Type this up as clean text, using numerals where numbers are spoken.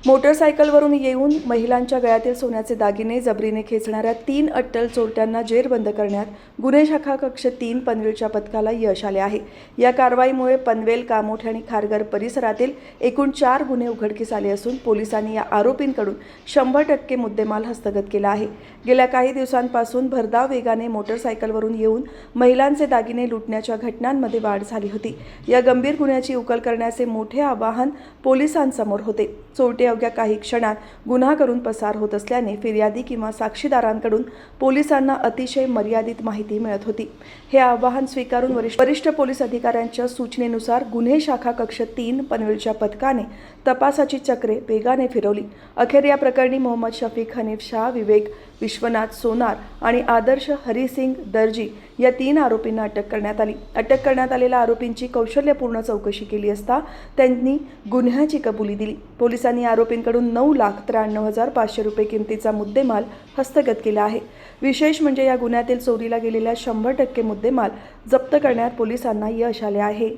मोटरसायकलवरून येऊन महिलांच्या गळ्यातील सोन्याचे दागिने जबरीने खेचणाऱ्या 3 अट्टल चोरट्यांना जेरबंद करण्यात गुन्हे शाखा कक्ष 3 पनवेलच्या पथकाला यश आले आहे। या कारवाईमुळे पनवेल, कामोठे आणि खारघर परिसरातील एकूण 4 गुन्हे उघडकीस आले असून पोलिसांनी या आरोपींकडून 100% मुद्देमाल हस्तगत केला आहे। गेल्या काही दिवसांपासून भरधाव वेगाने मोटरसायकलवरून येऊन महिलांचे दागिने लुटण्याच्या घटनांमध्ये वाढ झाली होती। या गंभीर गुन्ह्याची उकल करण्याचे मोठे आवाहन पोलिसांसमोर होते। चोरटे अवघ्या काही क्षणात गुन्हा करून पसार होत असल्याने फिर्यादी किंवा साक्षीदारांकडून पोलिसांना अतिशय मर्यादित माहिती मिळत होती। हे आवाहन स्वीकारून वरिष्ठ पोलीस अधिकाऱ्यांच्या सूचनेनुसार गुन्हे शाखा कक्ष 3 पनवेलच्या पथकाने तपासाची चक्रे वेगाने फिरवली। अखेर या प्रकरणी मोहम्मद शफीक, हनीफ शाह, विवेक विश्वनाथ सोनार आणि आदर्श हरिसिंग दर्जी या 3 आरोपींना अटक करण्यात आली। अटक करण्यात आलेल्या आरोपींची कौशल्यपूर्ण चौकशी केली असता त्यांनी गुन्ह्याची कबुली दिली। पोलिसांनी आरोपींकडून 9,93,500 रुपये किमतीचा मुद्देमाल हस्तगत केला आहे। विशेष म्हणजे या गुन्ह्यातील चोरीला गेलेल्या 100% मुद्देमाल जप्त करण्यात पोलिसांना यश आले आहे।